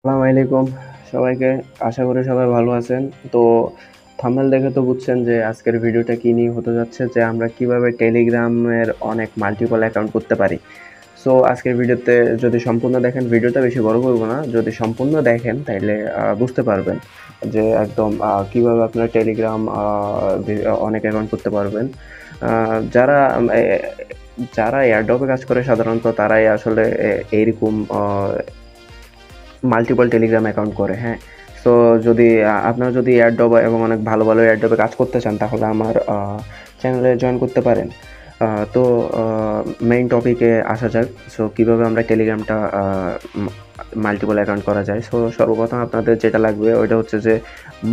আসসালামু আলাইকুম সবাইকে। আশা করি সবাই ভালো আছেন। তো থাম্বনেল দেখে তো বুঝছেন যে আজকের ভিডিওটা কি নিয়ে হতে যাচ্ছে, যে আমরা কিভাবে টেলিগ্রামের অনেক মাল্টিপল অ্যাকাউন্ট করতে পারি। সো আজকের ভিডিওতে যদি সম্পূর্ণ দেখেন, ভিডিওটা বেশি বড় করব না, যদি সম্পূর্ণ দেখেন তাইলে বুঝতে পারবেন যে একদম কিভাবে আপনারা টেলিগ্রাম অনেক অ্যাকাউন্ট করতে পারবেন। যারা যারা এয়ারড্রপে কাজ করে সাধারণত তারাই আসলে এইরকম মাল্টিপল টেলিগ্রাম অ্যাকাউন্ট করে, হ্যাঁ। সো যদি আপনারা যদি এয়ারড্রপ এবং অনেক ভালো ভালো এয়ারড্রপে কাজ করতে চান তাহলে আমার চ্যানেলে জয়েন করতে পারেন। তো মেইন টপিকে আসা যাক। সো কীভাবে আমরা টেলিগ্রামটা মাল্টিপল অ্যাকাউন্ট করা যায়। সো সর্বপ্রথম আপনাদের যেটা লাগবে ওইটা হচ্ছে যে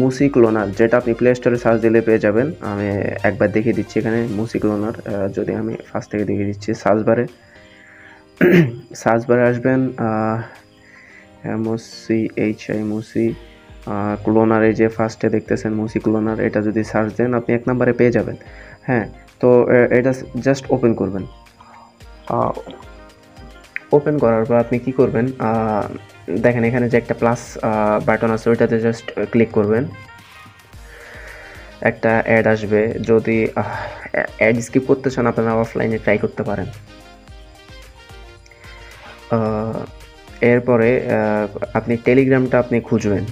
মুসি ক্লোনার, যেটা আপনি প্লে স্টোরে সার্চ দিলে পেয়ে যাবেন। আমি একবার দেখিয়ে দিচ্ছি এখানে মুসি ক্লোনার। যদি আমি ফার্স্ট থেকে দেখিয়ে দিচ্ছি, সার্চ বারে আসবেন মুসি ক্লোনার, এই যে ফার্স্টে দেখতেছেন মুসি ক্লোনার, এটা যদি সার্চ দেন আপনি 1 নম্বরে পেয়ে যাবেন, হ্যাঁ। তো এটা জাস্ট ওপেন করবেন। ওপেন করার পর আপনি কি করবেন, দেখেন এখানে যে একটা প্লাস বাটন আছে ওইটাতে জাস্ট ক্লিক করবেন। একটা অ্যাড আসবে, যদি অ্যাড স্কিপ করতে চান আপনারা অফলাইনে ট্রাই করতে পারেন। এরপরে আপনি টেলিগ্রামটা আপনি খুঁজবেন,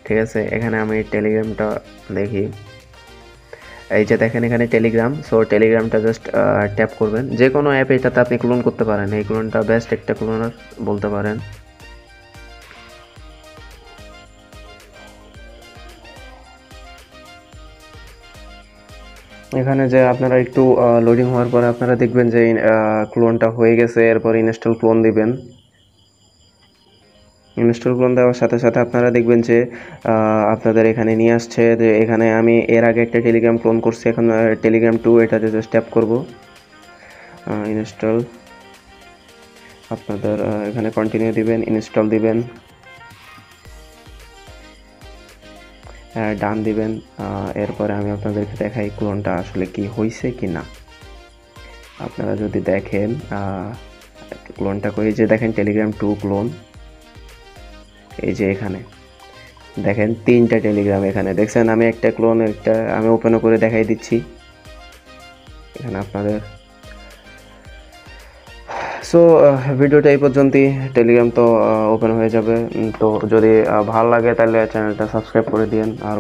ঠিক আছে। এখানে আমি টেলিগ্রামটা দেখি, এই যে দেখেন এখানে টেলিগ্রাম। সো টেলিগ্রামটা জাস্ট ট্যাপ করবেন। যে কোনো অ্যাপ এটাতে আপনি ক্লোন করতে পারেন, এই ক্লোনটা বেস্ট একটা ক্লোনার বলতে পারেন। এখানে যে আপনারা একটু লোডিং হওয়ার পরে আপনারা দেখবেন যে ক্লোনটা হয়ে গেছে। এরপর ইনস্টল ক্লোন দিবেন। ইনস্টল ক্লোন দেওয়ার সাথে সাথে আপনারা দেখবেন যে আপনাদের এখানে নিয়ে আসছে যে এখানে আমি এর আগে একটা টেলিগ্রাম ক্লোন করছি, এখন টেলিগ্রাম 2, এটাতে জাস্ট ট্যাপ করব। ইনস্টল, আপনাদের এখানে কন্টিনিউ দিবেন, ইনস্টল দিবেন, ডান দিবেন। এরপরে আমি আপনাদেরকে দেখাই ক্লোনটা আসলে কি হয়েছে কি না। আপনারা যদি দেখেন ক্লোনটা কই, যে দেখেন টেলিগ্রাম 2 ক্লোন, এই যে এখানে দেখেন 3টা টেলিগ্রাম এখানে দেখছেন। আমি একটা ক্লোন, একটা আমি ওপেনও করে দেখাই দিচ্ছি এখানে আপনাদের। সো ভিডিওটা এই পর্যন্তই। টেলিগ্রাম তো ওপেন হয়ে যাবে। তো যদি ভালো লাগে তাহলে চ্যানেলটা সাবস্ক্রাইব করে দিন, আর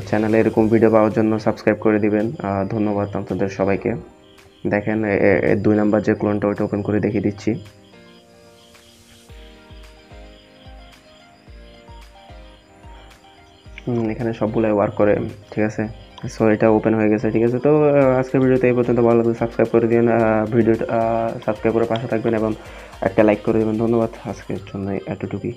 চ্যানেলে এরকম ভিডিও পাওয়ার জন্য সাবস্ক্রাইব করে দিবেন। ধন্যবাদ আপনাদের সবাইকে। দেখেন 2 নাম্বার যে ক্লোনটা ওইটা ওপেন করে দেখিয়ে দিচ্ছি। এখানে সবগুলাই ওয়ার্ক করে, ঠিক আছে। সো এটা ওপেন হয়ে গেছে, ঠিক আছে। তো আজকের ভিডিওতে এই পর্যন্ত। ভালো লাগলে সাবস্ক্রাইব করে দিন, ভিডিওটা সাবস্ক্রাইব করে পাশে থাকবেন এবং একটা লাইক করে দেবেন। ধন্যবাদ, আজকের জন্য এতটুকুই।